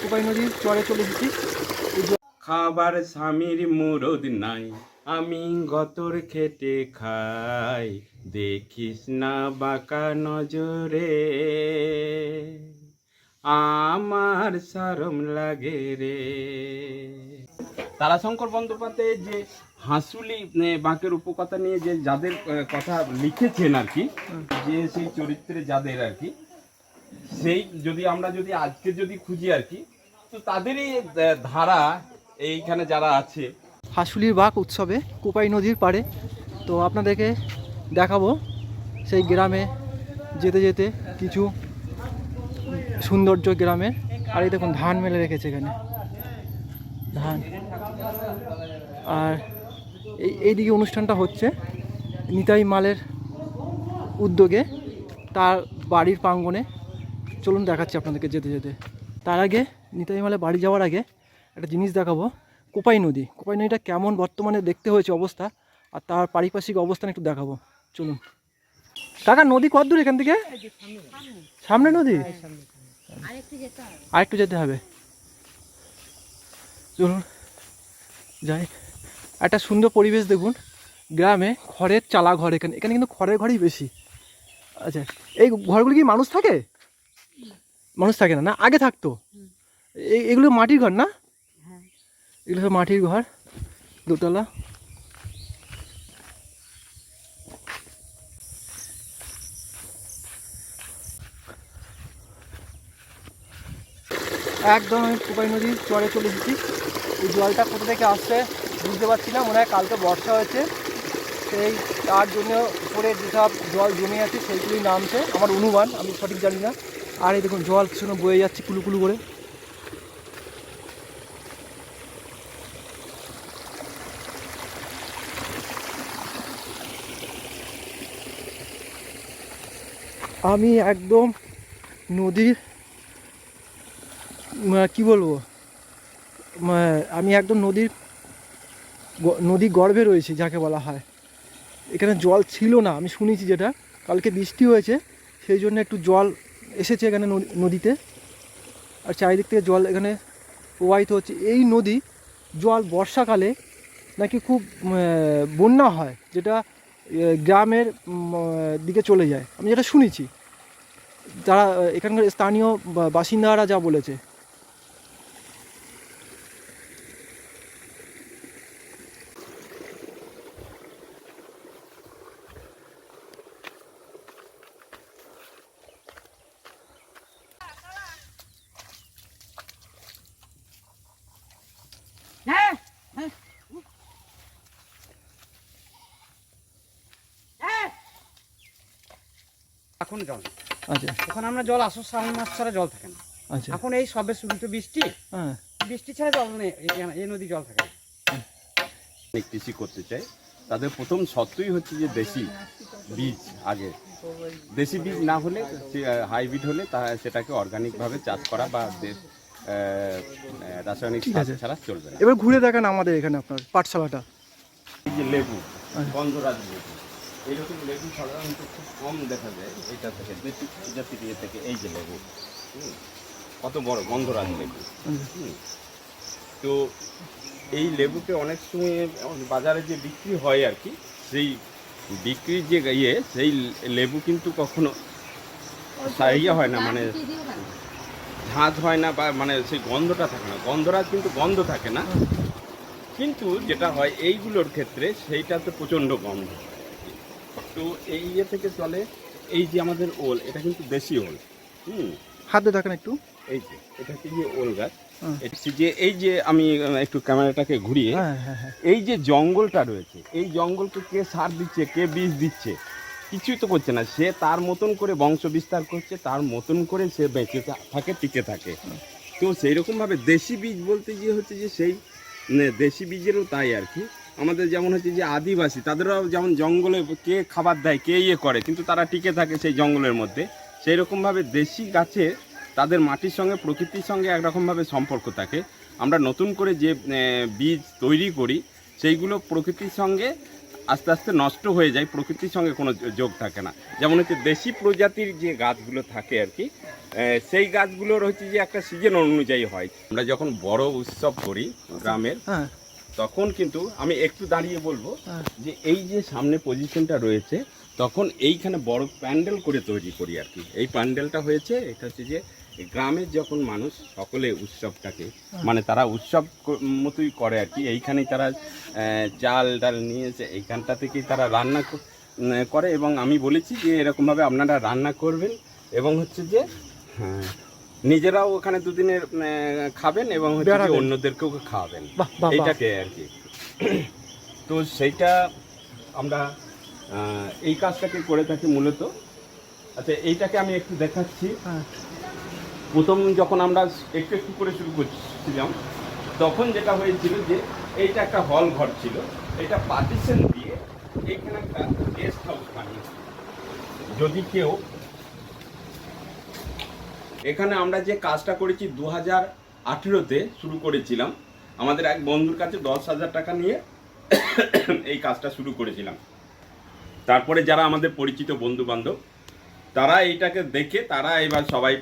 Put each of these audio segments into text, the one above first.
কোপাই নদীর চরে চলে এসেছি। খাবার স্বামীর মুরদ নাই, আমি গতর খেটে খাই, দেখিস না বাঁকা নজরে, আমার শরম লাগে রে। তারাশঙ্কর বন্দ্যোপাধ্যায়ের যে হাঁসুলি বাঁকের উপকথা নিয়ে যে যাদের কথা লিখেছেন আর কি, যে সেই চরিত্রে যাদের আর কি, সেই যদি আমরা আজকে খুঁজি আর কি, তো তাদেরই ধারা এইখানে যারা আছে। হাঁসুলির বাঁক উৎসবে কোপাই নদীর পাড়ে, তো আপনাদেরকে দেখাবো সেই গ্রামে যেতে যেতে কিছু সৌন্দর্য গ্রামের। আর এই দেখুন ধান মেলে রেখেছে এখানে, ধান। আর এইদিকে অনুষ্ঠানটা হচ্ছে নিতাই মালের উদ্যোগে, তার বাড়ির প্রাঙ্গণে। চলুন দেখাচ্ছি আপনাদেরকে যেতে যেতে। তার আগে নিতাই মালের বাড়ি যাওয়ার আগে একটা জিনিস দেখাবো, কোপাই নদীটা কেমন বর্তমানে দেখতে হয়েছে অবস্থা, আর তার পারিপার্শ্বিক অবস্থান একটু দেখাবো। চলুন। কাকা, নদী কত দূর এখান থেকে? সামনে নদী, আরেকটু যেতে হবে। চলুন যাই। একটা সুন্দর পরিবেশ দেখুন, গ্রামে খড়ের চালা ঘর। এখানে কিন্তু খড়ের ঘরই বেশি। আচ্ছা, এই ঘরগুলি কি মানুষ থাকে? মানুষ থাকে না, না আগে থাকতো? এগুলো মাটির ঘর না? এগুলো সব মাটির ঘর, দোতলা। একদম আমি কোপাই নদীর চরে চলে এসেছি। এই জলটা কোথা থেকে আসছে বুঝতে পারছি না, মনে হয় কালকে বর্ষা হয়েছে, সেই তার জন্য উপরে যেসব জল জমে আছে সেইগুলি নামছে, আমার অনুমান, আমি সঠিক জানি না। আর এই দেখুন জল কিছু বয়ে যাচ্ছে কুলু কুলু করে। আমি একদম নদীর কি বলবো, আমি একদম নদী গর্ভে রয়েছি যাকে বলা হয়। এখানে জল ছিল না, আমি শুনেছি যেটা, কালকে বৃষ্টি হয়েছে সেই জন্য একটু জল এসেছে এখানে নদীতে। আর চারিদিক থেকে জল এখানে প্রবাহিত হচ্ছে। এই নদী জল বর্ষাকালে নাকি খুব বন্যা হয়, যেটা গ্রামের দিকে চলে যায়, আমি যেটা শুনেছি, যারা এখানকার স্থানীয় বাসিন্দারা যা বলেছে। এখন জল, আচ্ছা, ওখানে আমরা জল আসো শ্রাবণ মাস ছাড়া জল থাকে না। আচ্ছা, এখন এই সবে শুরু তো বৃষ্টি, হ্যাঁ, বৃষ্টি ছাড়া জল নেই, এই নদী জল থাকে না। কৃষি করতে চায় তাদের প্রথম শর্তই হচ্ছে যে দেশি বীজ। আগে দেশি বীজ না হলে, হাইব্রিড হলে সেটাকে অর্গানিকভাবে চাষ করা বা রাসায়নিক সার ছাড়া চলবে না। এবার ঘুরে দেখান আমাদের এখানে আপনার পাঠশালাটা। এই যে লেবু, গন্ধরাজ লেবু, এইরকম লেবু সাধারণত খুব কম দেখা যায় এটা থেকে, দেশি প্রজাতির ইয়ে থেকে। এই যে লেবু, কত বড় গন্ধরাজ লেবু। তো এই লেবুতে অনেক সময় বাজারে যে বিক্রি হয় আর কি, সেই বিক্রির যে সেই লেবু কিন্তু কখনো ইয়ে হয় না, মানে ঝাঁঝ হয় না, বা মানে সেই গন্ধটা থাকে না। গন্ধরাজ কিন্তু গন্ধ থাকে না, কিন্তু যেটা হয় এইগুলোর ক্ষেত্রে সেইটাতে প্রচণ্ড গন্ধ। তো এই ইয়ে থেকে চলে। এই যে আমাদের ওল, এটা কিন্তু দেশি ওল। হাতে দেখেন একটু, এই যে এটা কি যে ওল গাছ, যে এই যে আমি একটু ক্যামেরাটাকে ঘুরিয়ে, এই যে জঙ্গলটা রয়েছে, এই জঙ্গলকে কে সার দিচ্ছে, কে বীজ দিচ্ছে, কিছুই তো করছে না। সে তার মতন করে বংশ বিস্তার করছে, তার মতন করে সে বেঁচে থাকে, টিকে থাকে। তো সেই রকমভাবে দেশি বীজ বলতে গিয়ে হচ্ছে যে সেই দেশি বীজেরও তাই আর কি। আমাদের যেমন হচ্ছে যে আদিবাসী, তাদেরও যেমন জঙ্গলে কে খাবার দেয়, কে ইয়ে করে, কিন্তু তারা টিকে থাকে সেই জঙ্গলের মধ্যে। সেই রকমভাবে দেশি গাছে তাদের মাটির সঙ্গে, প্রকৃতির সঙ্গে একরকমভাবে সম্পর্ক থাকে। আমরা নতুন করে যে বীজ তৈরি করি সেইগুলো প্রকৃতির সঙ্গে আস্তে আস্তে নষ্ট হয়ে যায়, প্রকৃতির সঙ্গে কোনো যোগ থাকে না। যেমন হচ্ছে দেশি প্রজাতির যে গাছগুলো থাকে আর কি, সেই গাছগুলোর হচ্ছে যে একটা সিজন অনুযায়ী হয়। আমরা যখন বড় উৎসব করি গ্রামের, হ্যাঁ তখন কিন্তু আমি একটু দাঁড়িয়ে বলবো হ্যাঁ। যে এই যে সামনে পজিশনটা রয়েছে, তখন এইখানে বড় প্যান্ডেল করে তৈরি করি আর কি। এই প্যান্ডেলটা হয়েছে, এটা হচ্ছে যে গ্রামের যখন মানুষ সকলে উৎসবটাকে মানে তারা উৎসব মতোই করে আর কি। এইখানেই তারা চাল ডাল নিয়ে এসে এইখানটা থেকেই তারা রান্না করে, এবং আমি বলেছি যে এরকমভাবে আপনারা রান্না করবেন এবং হচ্ছে যে নিজেরাও ওখানে দুদিনের খাবেন এবং হচ্ছে যে অন্যদেরকেও খাওয়াবেন, বাহ, বাহ, বাহ। এইটাকে আর কি। তো সেইটা আমরা এই কাজটাকে করে থাকি মূলত। আচ্ছা, এইটাকে আমি একটু দেখাচ্ছি। হ্যাঁ প্রথম যখন আমরা একটু একটু করে শুরু করছিলাম, তখন যেটা হয়েছিল যে এইটা একটা হল ঘর ছিল, এটা পার্টিশন দিয়ে এইখানে একটা গেস্ট হাউস বানিয়েছে। যদি কেউ এখানে আমরা যে কাজটা করেছি 2018-তে শুরু করেছিলাম, আমাদের এক বন্ধুর কাছে 10,000 টাকা নিয়ে এই কাজটা শুরু করেছিলাম। তারপরে যারা আমাদের পরিচিত বন্ধু বান্ধব, তারা এইটাকে দেখে তারা এবার সবাই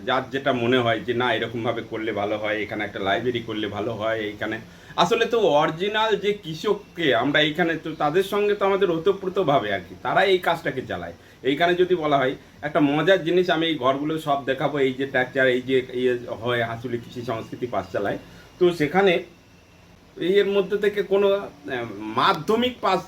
যার যেটা মনে হয় যে না এরকমভাবে করলে ভালো হয়, এখানে একটা লাইব্রেরি করলে ভালো হয়। এইখানে আসলে তো অরিজিনাল যে কৃষককে আমরা এইখানে, তো তাদের সঙ্গে তো আমাদের ওতপ্রোতভাবে আর কি তারা এই কাজটাকে চালায়। এইখানে যদি বলা হয় একটা মজার জিনিস, আমি এই ঘরগুলো সব দেখাবো, এই যে ট্র্যাকচার, এই যে ইয়ে হয় হাসুলি কৃষি সংস্কৃতি পাঠশালায়, তো সেখানে এর মধ্যে থেকে কোনো মাধ্যমিক পাস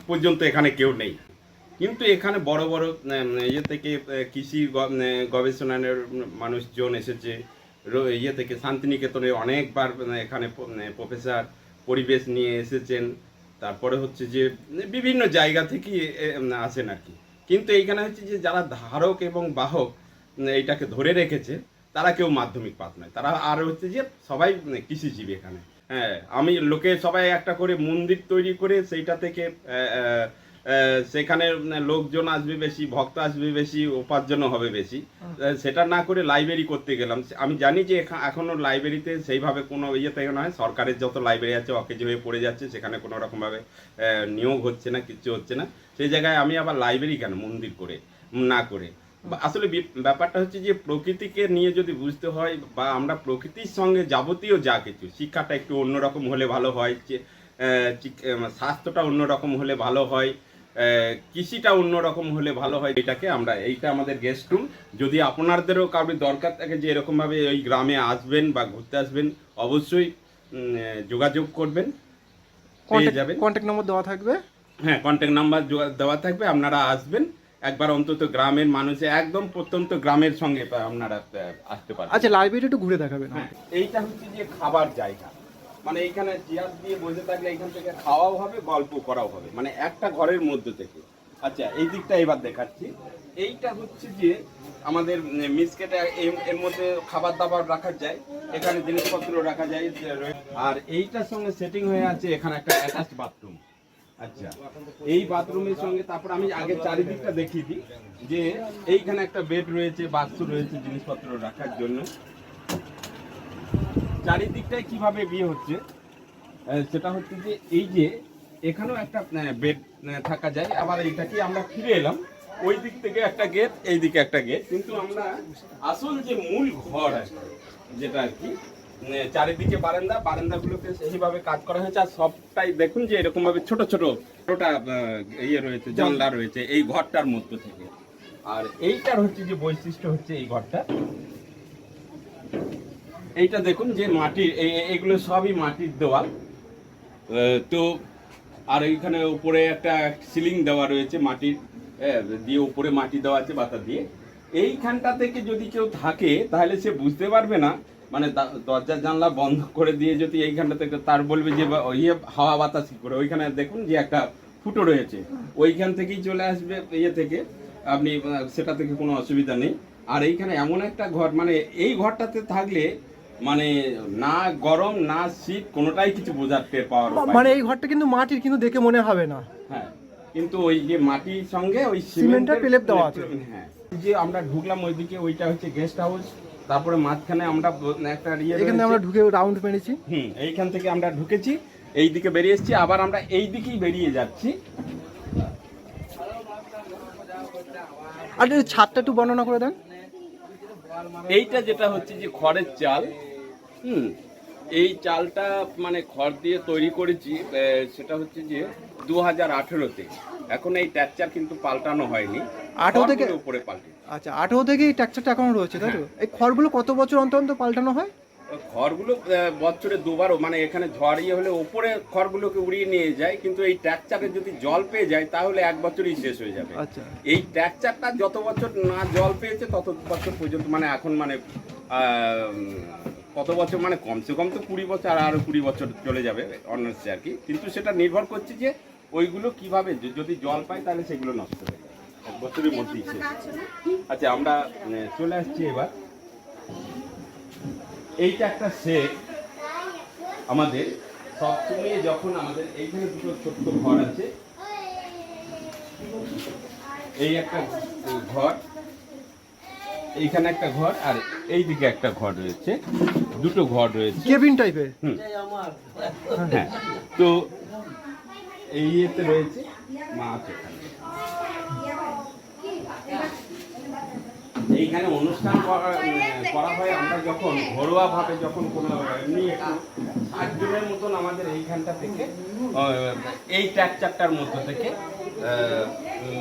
পর্যন্ত এখানে কেউ নেই, কিন্তু এখানে বড় বড় ইয়ে থেকে কৃষি গবেষণার মানুষজন এসেছে। ইয়ে থেকে শান্তিনিকেতনে অনেকবার এখানে প্রফেসর পরিবেশ নিয়ে এসেছেন। তারপরে হচ্ছে যে বিভিন্ন জায়গা থেকেই আসেন আর কি। কিন্তু এইখানে হচ্ছে যে যারা ধারক এবং বাহক এইটাকে ধরে রেখেছে, তারা কেউ মাধ্যমিক পাস নয়, তারা আর হচ্ছে যে সবাই কৃষিজীবী এখানে। হ্যাঁ, আমি লোকে সবাই একটা করে মন্দির তৈরি করে সেইটা থেকে সেখানে লোকজন আসবে বেশি, ভক্ত আসবে বেশি, উপার্জনও হবে বেশি। সেটা না করে লাইব্রেরি করতে গেলাম। আমি জানি যে এখনো লাইব্রেরিতে সেইভাবে কোনো ইয়ে থেকে নয়, সরকারের যত লাইব্রেরি আছে অকেজ হয়ে পড়ে যাচ্ছে, সেখানে কোনো রকমভাবে নিয়োগ হচ্ছে না, কিছু হচ্ছে না। সেই জায়গায় আমি আবার লাইব্রেরি কেন মন্দির করে না করে, আসলে ব্যাপারটা হচ্ছে যে প্রকৃতিকে নিয়ে যদি বুঝতে হয়, বা আমরা প্রকৃতির সঙ্গে যাবতীয় যা কিছু, শিক্ষাটা একটু অন্যরকম হলে ভালো হয়, স্বাস্থ্যটা অন্যরকম হলে ভালো হয়, কৃষিটা অন্যরকম হলে ভালো হয়। এটাকে আমরা, এইটা আমাদের গেস্ট রুম। যদি আপনাদেরও কারোর দরকার থাকে যে এরকমভাবে ওই গ্রামে আসবেন বা ঘুরতে আসবেন, অবশ্যই যোগাযোগ করবেন, পেয়ে যাবেন। কন্ট্যাক্ট নম্বর দেওয়া থাকবে। হ্যাঁ, কন্ট্যাক্ট নাম্বার দেওয়া থাকবে, আপনারা আসবেন একবার অন্তত, গ্রামের মানুষে একদম প্রত্যন্ত গ্রামের সঙ্গে আপনারা আসতে পারেন। আচ্ছা, লাইব্রেরি একটু ঘুরে দেখাবেন। হ্যাঁ, এইটা হচ্ছে যে খাবার জায়গা, মানে এইখানে চেয়ার দিয়ে বসে থাকলে এইখান থেকে খাওয়াও হবে, গল্প করাও হবে, মানে একটা ঘরের মধ্যে থেকে। আচ্ছা, এই দিকটা এবার দেখাচ্ছি। এইটা হচ্ছে যে আমাদের মিসকেটে এর মধ্যে খাবার দাবার রাখা যায়, এখানে জিনিসপত্র রাখা যায়। আর এইটার সঙ্গে সেটিং হয়ে আছে এখানে একটা অ্যাটাচ বাথরুম। আচ্ছা, এই বাথরুমের সঙ্গে তারপর আমি আগে চারিদিকটা দেখিয়ে দিই যে এইখানে একটা বেড রয়েছে, বাক্স রয়েছে জিনিসপত্র রাখার জন্য। চারিদিকটায় কিভাবে বিয়ে হচ্ছে সেটা হচ্ছে যে এই যে এখানেও একটা বেড থাকা যায়। আবার এইটাকে আমরা ফিরে এলাম, ওই দিক থেকে একটা গেট, এই দিকে একটা গেট, কিন্তু আমরা আসল যে মূল ঘর আছে যেটা আর কি, চারিদিকে বারান্দাগুলোকে সেইভাবে কাজ করা হয়েছে। আর সবটাই দেখুন যে এরকম ভাবে ছোট ছোটটা ইয়ে রয়েছে, জানলা রয়েছে এই ঘরটার মধ্যে থেকে। আর এইটার হচ্ছে যে বৈশিষ্ট্য হচ্ছে এই ঘরটা, এইটা দেখুন যে মাটির, এগুলো সবই মাটির দেওয়াল। তো আর এইখানে উপরে একটা সিলিং দেওয়া রয়েছে মাটির দিয়ে, উপরে মাটি দেওয়া আছে বাতা দিয়ে। এইখানটা থেকে যদি কেউ থাকে তাহলে সে বুঝতে পারবে না, মানে দরজা জানলা বন্ধ করে দিয়ে যদি এইখানটা থেকে, তার বলবে যে ইয়ে হাওয়া বাতাস কি করে। ওইখানে দেখুন যে একটা ফুটো রয়েছে, ওইখান থেকেই চলে আসবে ইয়ে থেকে, আপনি সেটা থেকে কোনো অসুবিধা নেই। আর এইখানে এমন একটা ঘর, মানে এই ঘরটাতে থাকলে মানে না গরম না শীত কোনোটাই কিছু বোঝার টের পাওয়ার, মানে এই ঘরটা কিন্তু মাটির, কিন্তু দেখে মনে হবে না। হ্যাঁ, কিন্তু ওই যে মাটির সঙ্গে ওই সিমেন্টের পেলেপ দেওয়া আছে। হ্যাঁ, যে আমরা ঢুকলাম ওইদিকে, ওইটা হচ্ছে গেস্ট হাউস। তারপরে মাঝখানে আমরা একটা এখানে আমরা ঢুকে রাউন্ড মেরেছি। এইখান থেকে আমরা ঢুকেছি। এই দিকে বেরিয়ে এসেছি, আবার আমরা এই দিকেই বেরিয়ে যাচ্ছি। আর এই ছাদটা একটু বর্ণনা করে দেন। এইটা যেটা হচ্ছে যে খড়ের চাল, এই চালটা মানে খড় দিয়ে তৈরি করেছি, সেটা হচ্ছে যে 2018-তে। এখন এই ট্যাকচার কিন্তু পাল্টানো হয়নি, 18 থেকে খড়গুলো উপরে পাল্টে। আচ্ছা, 18 থেকে এই ট্যাক্সটা এখনো রয়েছে, তাই তো? এই খড়গুলো কত বছর অন্তর অন্তর পাল্টানো হয়? খড়গুলো বছরে দুবারও, মানে এখানে ঝড় ইয়ে হলে ওপরে খড়গুলোকে উড়িয়ে নিয়ে যায়, কিন্তু এই ট্যাকচারে যদি জল পেয়ে যায় তাহলে 1 বছরই শেষ হয়ে যাবে। আচ্ছা, এই ট্যাকচারটা যত বছর না জল পেয়েছে তত বছর পর্যন্ত, মানে এখন মানে কত বছর, মানে কমসে কম তো 20 বছর, আর আরও 20 বছর চলে যাবে অনার্সে আর কি। কিন্তু সেটা নির্ভর করছে যে ওইগুলো কিভাবে, যদি জল পায় তাহলে সেগুলো নষ্ট হয়ে যায়, 1 বছরের মধ্যেই শেষ। আচ্ছা, আমরা চলে আসছি এবার। এইটা একটা সেট আমাদের সবসময়, যখন আমাদের এইখানে দুটো ছোট্ট ঘর আছে, এই একটা ঘর, এইখানে একটা ঘর, আর এই দিকে একটা ঘর রয়েছে, দুটো ঘর রয়েছে কেবিন টাইপের। হ্যাঁ, তো এই ইয়েতে রয়েছে মাছ। এইখানে অনুষ্ঠান করা হয়, আমরা যখন ঘরোয়া ভাবে যখন কোনো এমনি একটু 60 জনের মতন আমাদের এইখানটা থেকে এই ট্র্যাকচারটার মধ্যে থেকে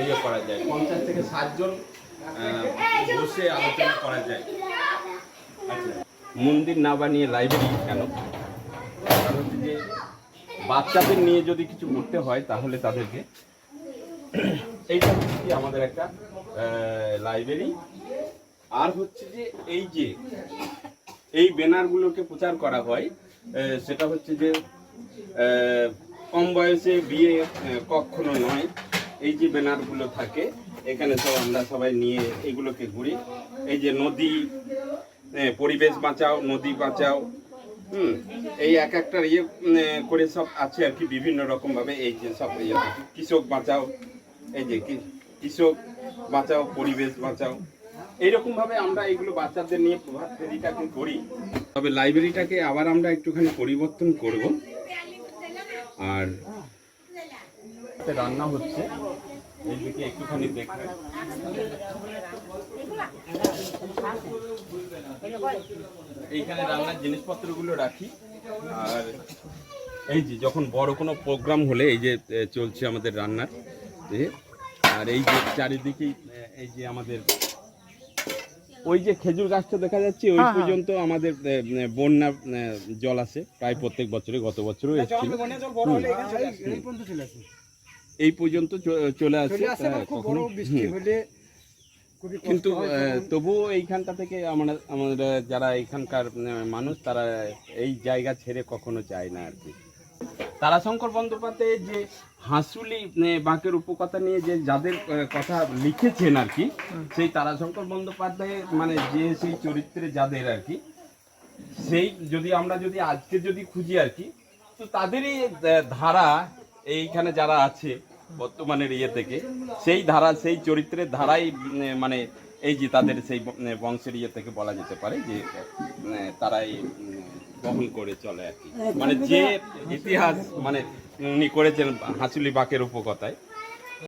ইয়ে করা যায়, 50 থেকে 60 জন বসে আলোচনা করা যায়। আচ্ছা, মন্দির না বানিয়ে লাইব্রেরি কেন? কারণ হচ্ছে যে বাচ্চাদের নিয়ে যদি কিছু করতে হয় তাহলে তাদেরকে, এইটা হচ্ছে কি আমাদের একটা লাইব্রেরি। আর হচ্ছে যে এই ব্যানারগুলোকে প্রচার করা হয়, সেটা হচ্ছে যে কম বয়সে বিয়ে কখনো নয়। এই যে ব্যানারগুলো থাকে এখানে, সব আমরা সবাই নিয়ে এগুলোকে ঘুরি। এই যে নদী, পরিবেশ বাঁচাও, নদী বাঁচাও, এই এক একটা ইয়ে করে সব আছে আর কি, বিভিন্ন রকম ভাবে। এই যে সব ইয়ে থাকে, কৃষক বাঁচাও, এই যে কৃষক বাঁচাও, পরিবেশ বাঁচাও, এইরকম ভাবে আমরা এইগুলো বাচ্চাদের নিয়ে প্রভাত ফেরিটাকে করি। তবে লাইব্রেরিটাকে আবার আমরা একটুখানি পরিবর্তন করব। আর রান্না হচ্ছে, এইদিকে একটুখানি দেখবেন। এইখানে রান্নার জিনিসপত্রগুলো রাখি। আর এই যে যখন বড় কোনো প্রোগ্রাম হলে এই যে চলছে আমাদের রান্নার, আর এই যে চারিদিকেই এই যে আমাদের ওই যে খেজুর গাছটা দেখা যাচ্ছে, ওই পর্যন্ত আমাদের বন্যা জল আসে প্রায় প্রত্যেক বছরে, গত বছরও এসেছিল। এই পর্যন্ত চলে আসে কখনো, কিন্তু তবুও এইখানটা থেকে আমরা যারা এইখানকার মানুষ, তারা এই জায়গা ছেড়ে কখনো যায় না আর কি। তারাশঙ্কর বন্দ্যোপাধ্যায়ের যে হাঁসুলি বাঁকের উপকথা নিয়ে যে যাদের কথা লিখেছেন আর কি, সেই তারাশঙ্কর বন্দ্যোপাধ্যায়ের মানে যে সেই চরিত্রে যাদের আর কি, সেই আমরা যদি আজকে যদি খুঁজি আর কি, তো তাদেরই ধারা এইখানে যারা আছে বর্তমানের ইয়ে থেকে, সেই ধারা, সেই চরিত্রের ধারাই মানে এই যে তাদের সেই বংশের ইয়ে থেকে বলা যেতে পারে যে তারাই বহন করে চলে আর কি। মানে যে ইতিহাস মানে উনি করেছেন হাঁসুলি বাঁকের উপকথায়,